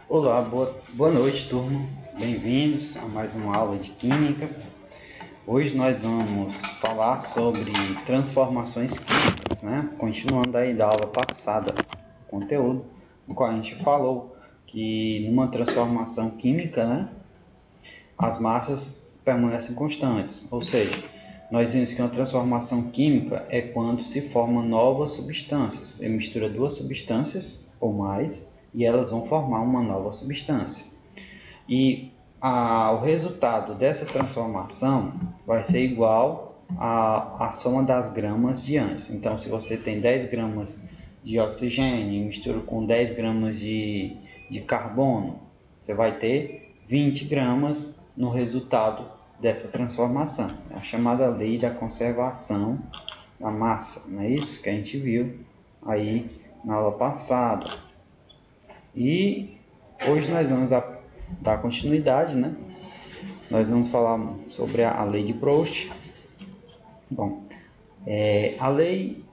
Olá, boa noite, turma. Bem-vindos a mais uma aula de Química. Hoje nós vamos falar sobre transformações químicas, né? Continuando aí da aula passada, conteúdo no qual a gente falou que numa transformação química, né, as massas permanecem constantes, ou seja, nós vimos que uma transformação química é quando se formam novas substâncias. Você mistura duas substâncias ou mais e elas vão formar uma nova substância. E o resultado dessa transformação vai ser igual à soma das gramas de antes. Então, se você tem 10 gramas de oxigênio e mistura com 10 gramas de carbono, você vai ter 20 gramas no resultado dessa transformação. É a chamada lei da conservação da massa, não é isso que a gente viu aí na aula passada. E hoje nós vamos dar continuidade, né? Nós vamos falar sobre a lei de Proust. Bom, a lei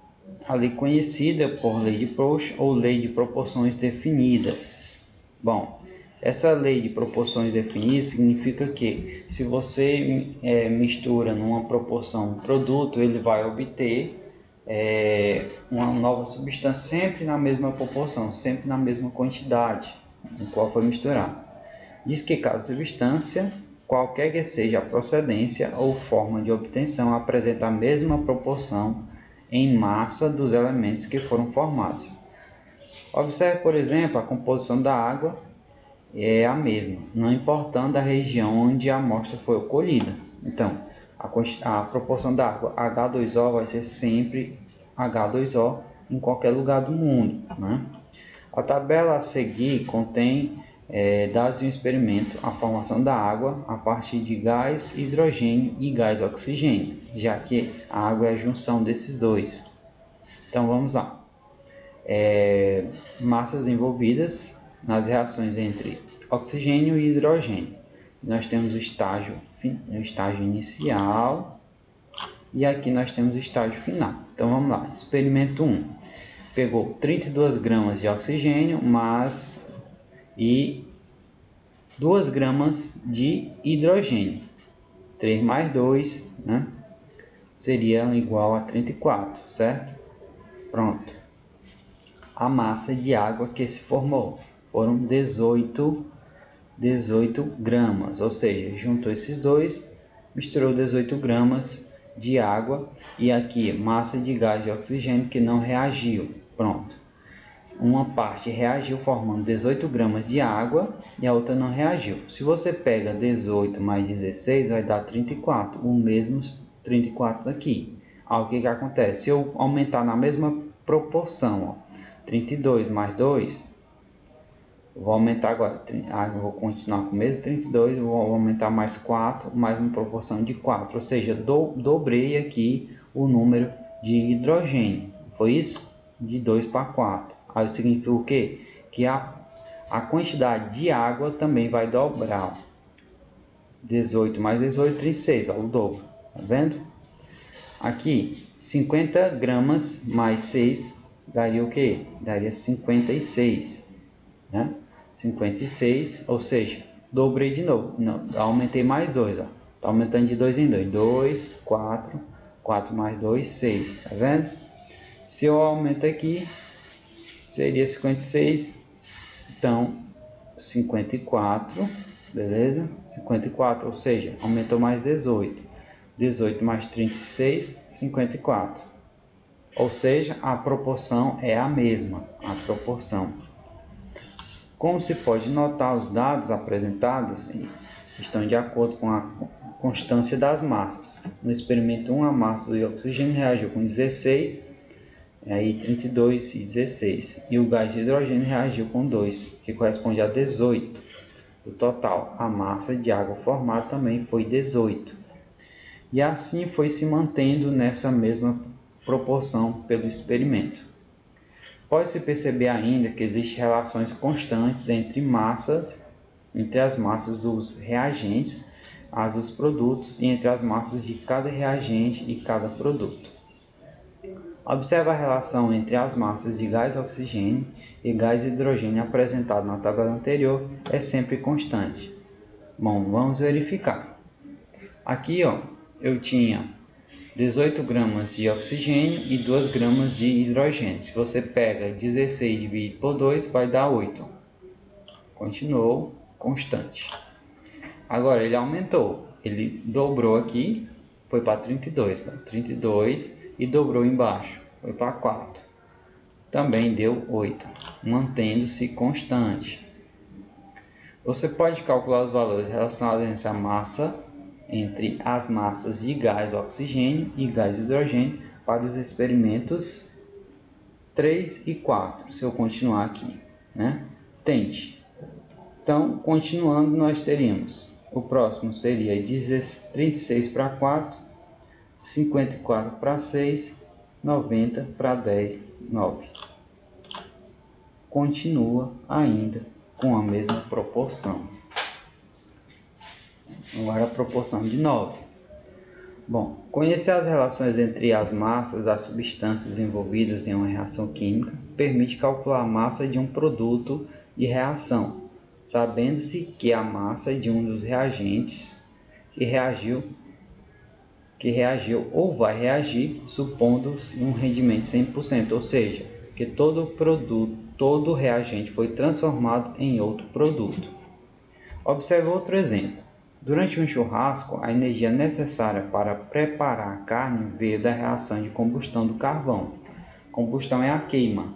conhecida por lei de Proust ou lei de proporções definidas. Bom, essa lei de proporções definidas significa que se você mistura numa proporção um produto, ele vai obter uma nova substância sempre na mesma proporção, sempre na mesma quantidade em qual foi misturado. Diz que cada substância, qualquer que seja a procedência ou forma de obtenção, apresenta a mesma proporção em massa dos elementos que foram formados. Observe, por exemplo, a composição da água é a mesma, não importando a região onde a amostra foi colhida. Então, a proporção da água H2O vai ser sempre H2O em qualquer lugar do mundo, né? A tabela a seguir contém dados de um experimento, a formação da água a partir de gás hidrogênio e gás oxigênio, já que a água é a junção desses dois. Então vamos lá. Massas envolvidas nas reações entre oxigênio e hidrogênio. Nós temos o estágio inicial e aqui nós temos o estágio final. Então vamos lá. Experimento 1. Pegou 32 gramas de oxigênio e 2 gramas de hidrogênio. 3 mais 2, né, seria igual a 34, certo? Pronto. A massa de água que se formou foram 18 gramas, ou seja, juntou esses dois, misturou 18 gramas de água e aqui massa de gás de oxigênio que não reagiu. Pronto. Uma parte reagiu formando 18 gramas de água e a outra não reagiu. Se você pega 18 mais 16, vai dar 34, o mesmo 34 aqui. O que acontece? Se eu aumentar na mesma proporção, 32 mais 2, vou aumentar agora, vou continuar com o mesmo 32, vou aumentar mais 4, mais uma proporção de 4, ou seja, dobrei aqui o número de hidrogênio, foi isso? De 2 para 4. Aí significa o quê? Que a quantidade de água também vai dobrar. 18 mais 18, 36, ó, o dobro, tá vendo? Aqui, 50 gramas mais 6 daria o quê? Daria 56, né? 56, ou seja, dobrei de novo, não, aumentei mais 2, ó. Tá aumentando de 2 em 2, 2, 4, 4 mais 2, 6, tá vendo? Se eu aumento aqui, seria 56, então 54, beleza? 54, ou seja, aumentou mais 18, 18 mais 36, 54, ou seja, a proporção é a mesma, a proporção. Como se pode notar, os dados apresentados estão de acordo com a constância das massas. No experimento 1, a massa do oxigênio reagiu com 16, aí 32 e 16. E o gás de hidrogênio reagiu com 2, que corresponde a 18. O total, a massa de água formada também foi 18. E assim foi se mantendo nessa mesma proporção pelo experimento. Pode-se perceber ainda que existem relações constantes entre as massas dos reagentes, as dos produtos e entre as massas de cada reagente e cada produto. Observe a relação entre as massas de gás oxigênio e gás hidrogênio apresentado na tabela anterior é sempre constante. Bom, vamos verificar. Aqui, eu tinha 18 gramas de oxigênio e 2 gramas de hidrogênio. Se você pega 16 dividido por 2, vai dar 8. Continuou constante. Agora ele aumentou, ele dobrou aqui, foi para 32, tá? 32 e dobrou embaixo, foi para 4. Também deu 8, mantendo-se constante. Você pode calcular os valores relacionados à massa, entre as massas de gás oxigênio e gás hidrogênio para os experimentos 3 e 4, se eu continuar aqui, né? Tente. Então, continuando, nós teríamos, o próximo seria 36 para 4, 54 para 6, 90 para 10, 9. Continua ainda com a mesma proporção. Agora a proporção de 9. Bom, conhecer as relações entre as massas das substâncias envolvidas em uma reação química permite calcular a massa de um produto de reação, sabendo-se que a massa de um dos reagentes que reagiu ou vai reagir, supondo-se um rendimento de 100%, ou seja, que todo reagente foi transformado em outro produto. Observe outro exemplo. Durante um churrasco, a energia necessária para preparar a carne veio da reação de combustão do carvão. Combustão é a queima.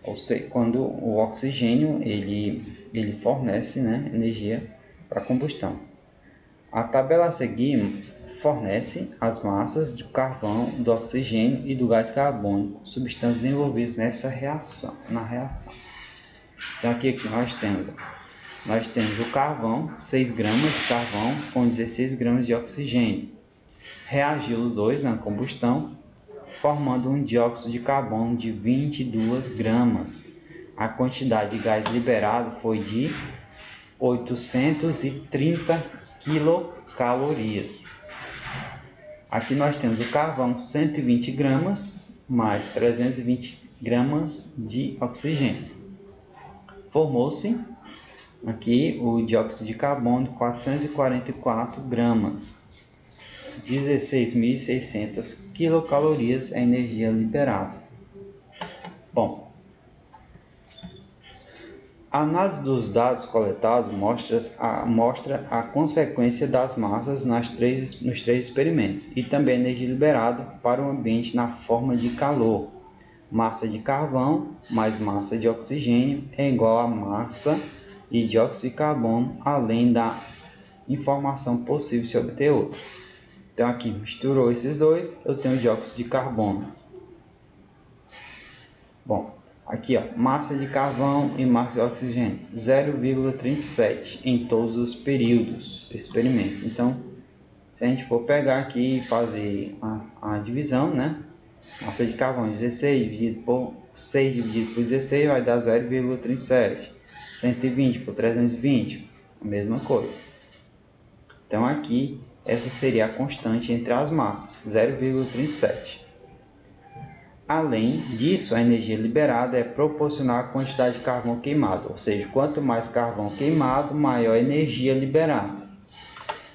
Ou seja, quando o oxigênio ele fornece, né, energia para combustão. A tabela a seguir fornece as massas de carvão, do oxigênio e do gás carbônico, substâncias envolvidas na reação. Então aqui nós temos o carvão, 6 gramas de carvão com 16 gramas de oxigênio. Reagiu os dois na combustão, formando um dióxido de carbono de 22 gramas. A quantidade de gás liberado foi de 830 quilocalorias. Aqui nós temos o carvão, 120 gramas, mais 320 gramas de oxigênio. Formou-se aqui o dióxido de carbono, 444 gramas. 16.600 quilocalorias é a energia liberada. Bom, a análise dos dados coletados mostra a consequência das massas nos três experimentos e também a energia liberada para o ambiente na forma de calor. Massa de carvão mais massa de oxigênio é igual a massa de dióxido de carbono, além da informação possível se obter outras. Então aqui misturou esses dois, eu tenho dióxido de carbono. Bom, aqui massa de carvão e massa de oxigênio, 0,37 em todos os períodos experimentos. Então, se a gente for pegar aqui e fazer a divisão, né? Massa de carvão 16 dividido por 6 dividido por 16 vai dar 0,37. 120 por 320, a mesma coisa. Então aqui, essa seria a constante entre as massas, 0,37. Além disso, a energia liberada é proporcional à quantidade de carvão queimado, ou seja, quanto mais carvão queimado, maior a energia liberada.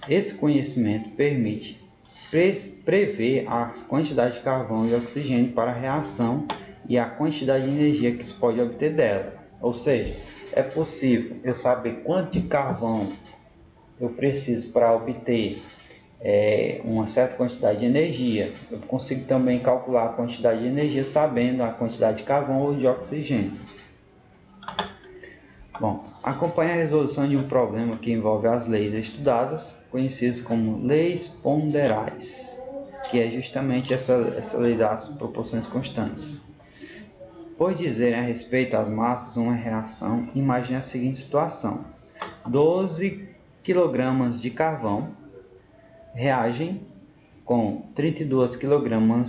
Esse conhecimento permite prever as quantidades de carvão e oxigênio para a reação e a quantidade de energia que se pode obter dela. Ou seja, é possível eu saber quanto de carvão eu preciso para obter uma certa quantidade de energia. Eu consigo também calcular a quantidade de energia sabendo a quantidade de carvão ou de oxigênio. Bom, acompanhe a resolução de um problema que envolve as leis estudadas, conhecidas como leis ponderais, que é justamente essa lei das proporções constantes. Por dizerem a respeito às massas uma reação, imagine a seguinte situação: 12 kg de carvão reagem com 32 kg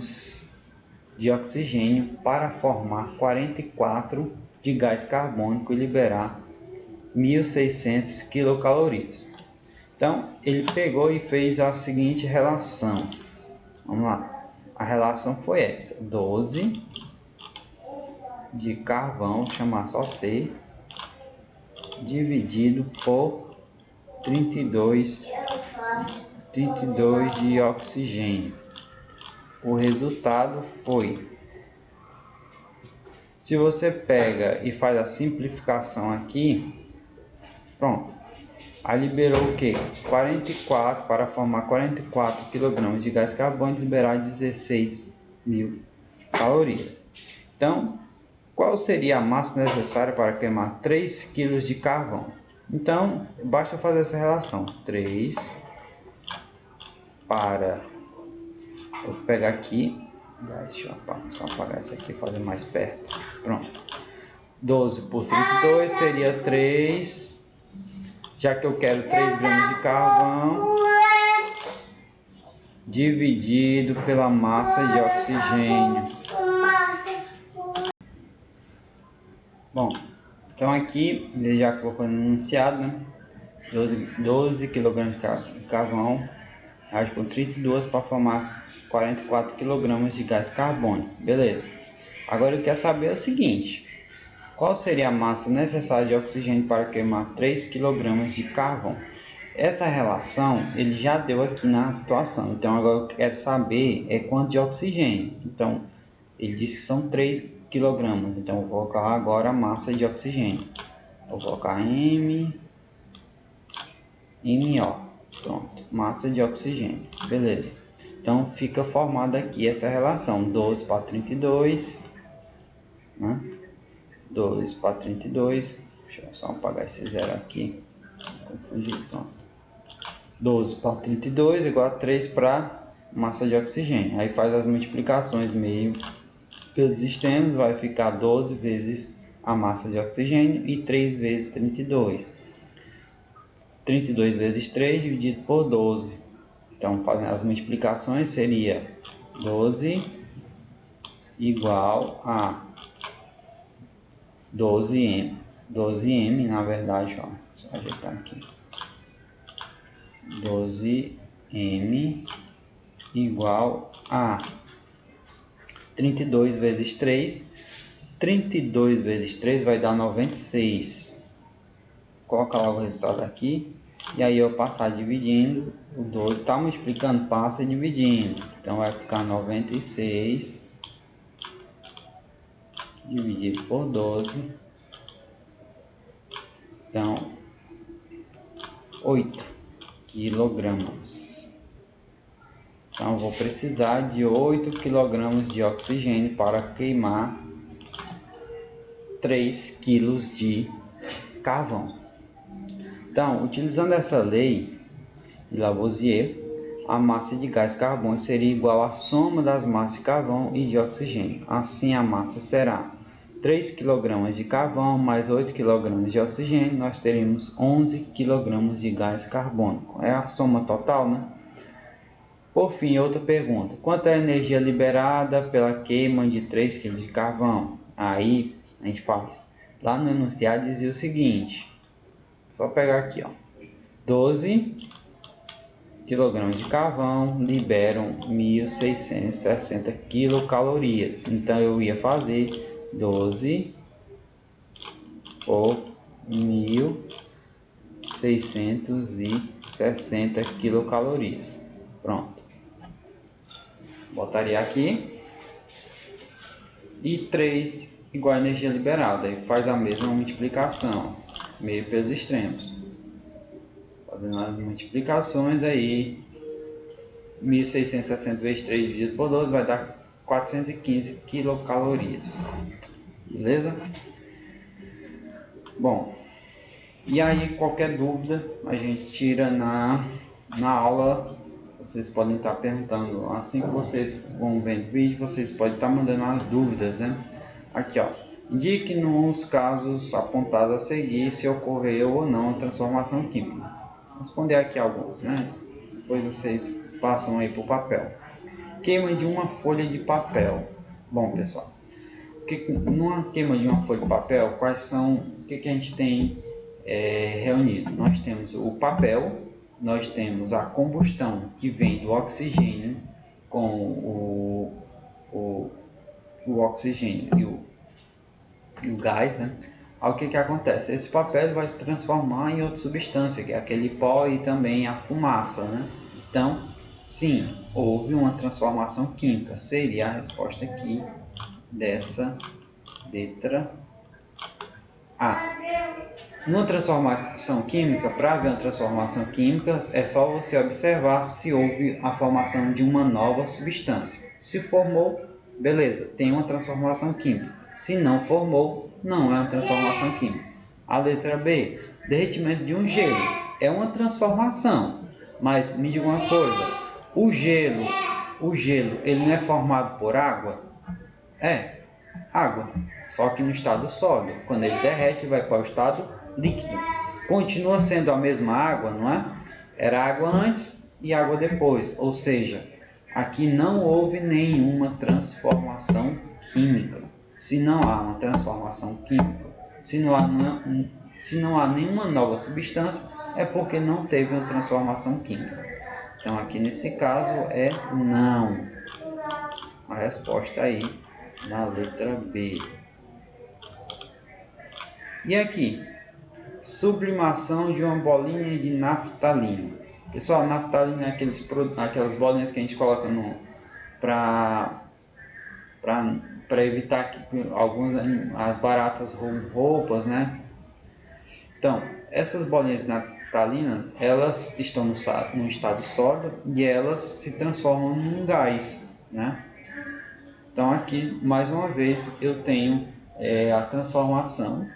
de oxigênio para formar 44 de gás carbônico e liberar 1.600 quilocalorias. Então, ele pegou e fez a seguinte relação. Vamos lá. a relação foi essa: 12 de carvão, vou chamar só C, dividido por 32 de oxigênio. O resultado foi, se você pega e faz a simplificação aqui, pronto, aí liberou o que? 44, para formar 44 kg de gás carbônico, liberar 16.000 calorias. Então, qual seria a massa necessária para queimar 3 kg de carvão? Então, basta fazer essa relação. 3 para... Vou pegar aqui. Deixa eu só apagar isso aqui e fazer mais perto. Pronto. 12 por 32 seria 3. Já que eu quero 3 gramas de carvão, dividido pela massa de oxigênio. Bom, então aqui, já colocando no enunciado, né? 12 kg de carvão age com 32 para formar 44 kg de gás carbônico. Beleza. Agora eu quero saber o seguinte: qual seria a massa necessária de oxigênio para queimar 3 kg de carvão? Essa relação ele já deu aqui na situação. Então agora eu quero saber quanto de oxigênio. Então ele disse que são 3 kg. Então eu vou colocar agora a massa de oxigênio. Vou colocar MO. Pronto, massa de oxigênio. Beleza. Então fica formada aqui essa relação: 12 para 32, né? 12 para 32. Deixa eu só apagar esse zero aqui. Confundi, pronto. 12 para 32 igual a 3 para massa de oxigênio. Aí faz as multiplicações, meio pelos extremos, vai ficar 12 vezes a massa de oxigênio e 3 vezes 32. 32 vezes 3 dividido por 12. Então, fazendo as multiplicações, seria 12 igual a 12M. 12M, na verdade, ó, só ajeitar aqui. 12M igual a 32 vezes 3. 32 vezes 3 vai dar 96. Coloca logo o resultado aqui. E aí eu passar dividindo, o 12 está multiplicando, passa dividindo. Então vai ficar 96 dividido por 12. Então, 8 quilogramas. Então eu vou precisar de 8 kg de oxigênio para queimar 3 kg de carvão. Então, utilizando essa lei de Lavoisier, a massa de gás carbônico seria igual à soma das massas de carvão e de oxigênio. Assim, a massa será 3 kg de carvão mais 8 kg de oxigênio, nós teremos 11 kg de gás carbônico. É a soma total, né? Por fim, outra pergunta: quanto é a energia liberada pela queima de 3 kg de carvão? Aí a gente faz. Lá no enunciado dizia o seguinte: só pegar aqui, ó, 12 kg de carvão liberam 1.660 quilocalorias. Então eu ia fazer 12 por 1.660 quilocalorias. Pronto. Botaria aqui. E 3 igual a energia liberada. E faz a mesma multiplicação, meio pelos extremos. Fazendo as multiplicações aí, 1.660 vezes 3 dividido por 12 vai dar 415 quilocalorias. Beleza? Bom, e aí qualquer dúvida a gente tira na aula. Vocês podem estar perguntando, assim que vocês vão vendo o vídeo, vocês podem estar mandando as dúvidas, né? Aqui, ó, indique nos casos apontados a seguir se ocorreu ou não a transformação química. Vou responder aqui alguns, né? Depois vocês passam aí para o papel. Queima de uma folha de papel. Bom, pessoal, numa queima de uma folha de papel, o que a gente tem reunido? Nós temos o papel, nós temos a combustão que vem do oxigênio com o oxigênio e o gás, né? Aí o que acontece? Esse papel vai se transformar em outra substância, que é aquele pó e também a fumaça, né? Então, sim, houve uma transformação química. Seria a resposta aqui dessa letra A. Numa transformação química, para ver uma transformação química, é só você observar se houve a formação de uma nova substância. Se formou, beleza, tem uma transformação química. Se não formou, não é uma transformação química. A letra B, derretimento de um gelo. É uma transformação, mas me diga uma coisa, o gelo, ele não é formado por água? É, água, só que no estado sólido. Quando ele derrete, vai para o estado líquido. Continua sendo a mesma água, não é? Era água antes e água depois, ou seja, aqui não houve nenhuma transformação química. Se não há uma transformação química, se não há nenhuma nova substância, é porque não teve uma transformação química. Então aqui nesse caso é não. A resposta aí na letra B. E aqui, sublimação de uma bolinha de naftalina. Pessoal, naftalina é aquelas bolinhas que a gente coloca para evitar que as baratas roubem roupas, né? Então, essas bolinhas de naftalina, elas estão no estado sólido e elas se transformam em um gás, né? Então aqui, mais uma vez, eu tenho a transformação.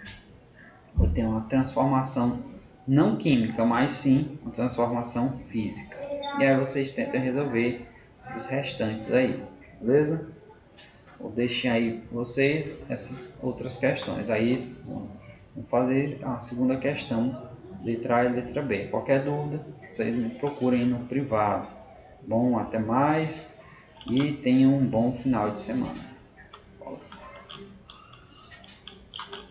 Eu tenho uma transformação não química, mas sim uma transformação física. E aí vocês tentam resolver os restantes aí, beleza? Vou deixar aí vocês essas outras questões. Aí vamos fazer a segunda questão, letra A e letra B. Qualquer dúvida, vocês me procurem no privado. Bom, até mais e tenham um bom final de semana.